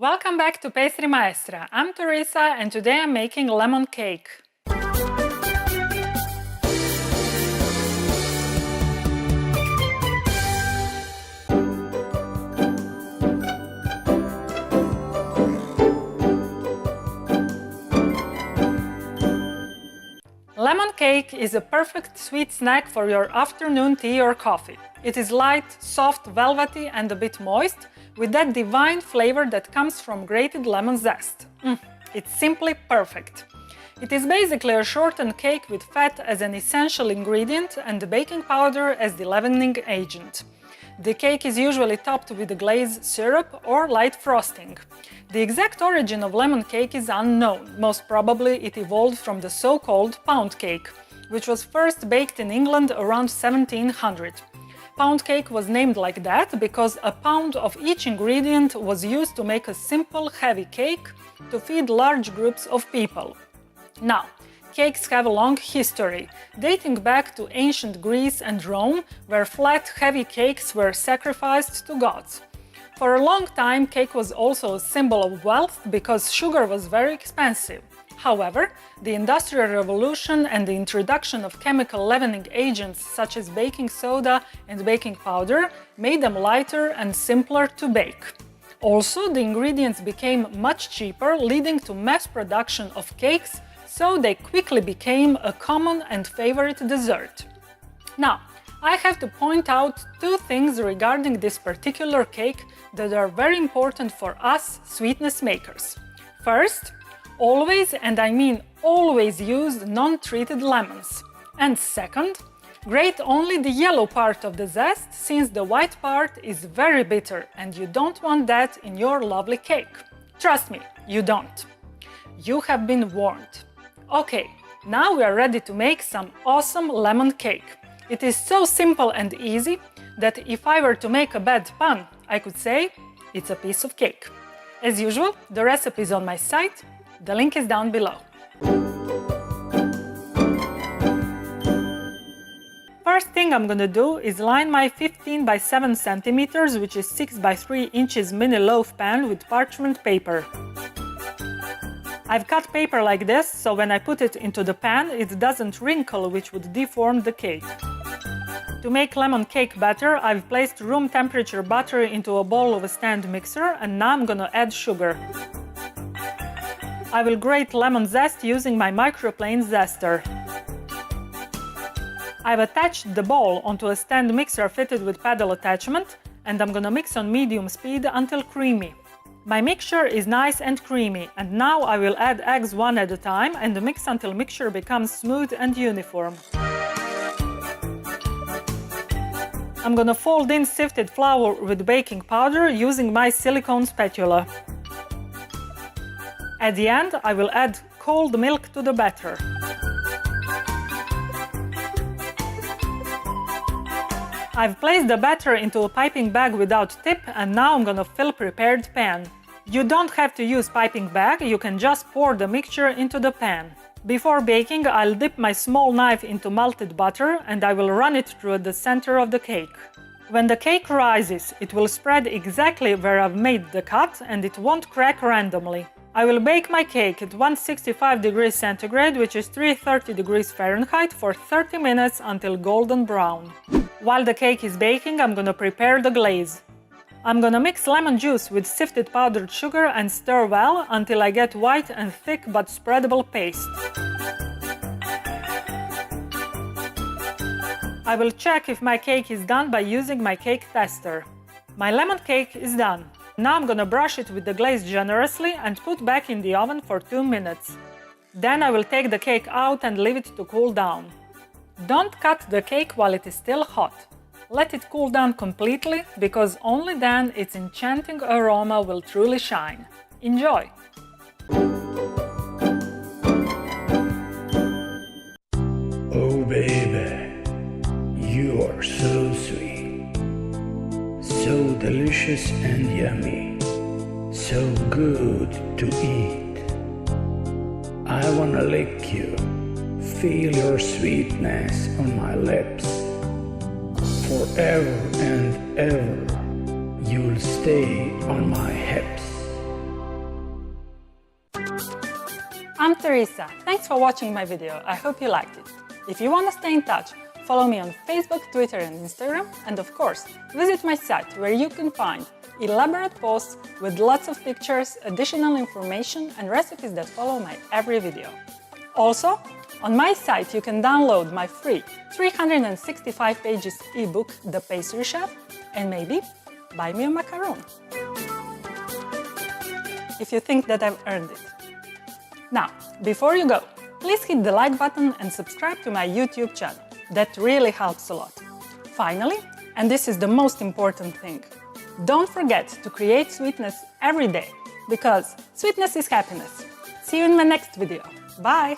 Welcome back to Pastry Maestra. I'm Teresa and today I'm making lemon cake. Lemon cake is a perfect sweet snack for your afternoon tea or coffee. It is light, soft, velvety and a bit moist, with that divine flavor that comes from grated lemon zest. It's simply perfect. It is basically a shortened cake with fat as an essential ingredient and the baking powder as the leavening agent. The cake is usually topped with a glaze syrup or light frosting. The exact origin of lemon cake is unknown. Most probably it evolved from the so-called pound cake, which was first baked in England around 1700. Pound cake was named like that because a pound of each ingredient was used to make a simple, heavy cake to feed large groups of people. Now, cakes have a long history, dating back to ancient Greece and Rome, where flat, heavy cakes were sacrificed to gods. For a long time, cake was also a symbol of wealth because sugar was very expensive. However, the Industrial Revolution and the introduction of chemical leavening agents such as baking soda and baking powder made them lighter and simpler to bake. Also, the ingredients became much cheaper, leading to mass production of cakes, so they quickly became a common and favorite dessert. Now, I have to point out two things regarding this particular cake that are very important for us sweetness makers. First, always, and I mean always, use non-treated lemons. And second, grate only the yellow part of the zest, since the white part is very bitter and you don't want that in your lovely cake. Trust me, you don't. You have been warned. Okay, now we are ready to make some awesome lemon cake. It is so simple and easy that if I were to make a bad pun, I could say it's a piece of cake. As usual, the recipe is on my site. The link is down below. First thing I'm gonna do is line my 15 by 7 centimeters, which is 6 by 3 inches mini loaf pan with parchment paper. I've cut paper like this, so when I put it into the pan, it doesn't wrinkle, which would deform the cake. To make lemon cake batter, I've placed room temperature butter into a bowl of a stand mixer, and now I'm gonna add sugar. I will grate lemon zest using my microplane zester. I've attached the bowl onto a stand mixer fitted with paddle attachment, and I'm gonna mix on medium speed until creamy. My mixture is nice and creamy, and now I will add eggs one at a time and mix until mixture becomes smooth and uniform. I'm gonna fold in sifted flour with baking powder using my silicone spatula. At the end, I will add cold milk to the batter. I've placed the batter into a piping bag without tip, and now I'm gonna fill prepared pan. You don't have to use piping bag, you can just pour the mixture into the pan. Before baking, I'll dip my small knife into melted butter and I will run it through the center of the cake. When the cake rises, it will spread exactly where I've made the cut and it won't crack randomly. I will bake my cake at 165 degrees centigrade, which is 330 degrees Fahrenheit, for 30 minutes until golden brown. While the cake is baking, I'm gonna prepare the glaze. I'm gonna mix lemon juice with sifted powdered sugar and stir well until I get white and thick but spreadable paste. I will check if my cake is done by using my cake tester. My lemon cake is done. Now I'm gonna brush it with the glaze generously and put back in the oven for 2 minutes. Then I will take the cake out and leave it to cool down. Don't cut the cake while it is still hot. Let it cool down completely, because only then its enchanting aroma will truly shine. Enjoy! Oh baby, you are so sweet, so delicious and yummy, so good to eat. I wanna lick you, feel your sweetness on my lips. Forever and ever, you'll stay on my hips. I'm Teresa. Thanks for watching my video. I hope you liked it. If you want to stay in touch, follow me on Facebook, Twitter and Instagram, and of course, visit my site where you can find elaborate posts with lots of pictures, additional information and recipes that follow my every video. Also, on my site you can download my free 365 pages ebook, The Pastry Chef, and maybe buy me a macaron if you think that I've earned it. Now, before you go, please hit the like button and subscribe to my YouTube channel. That really helps a lot. Finally, and this is the most important thing, don't forget to create sweetness every day, because sweetness is happiness. See you in my next video. Bye!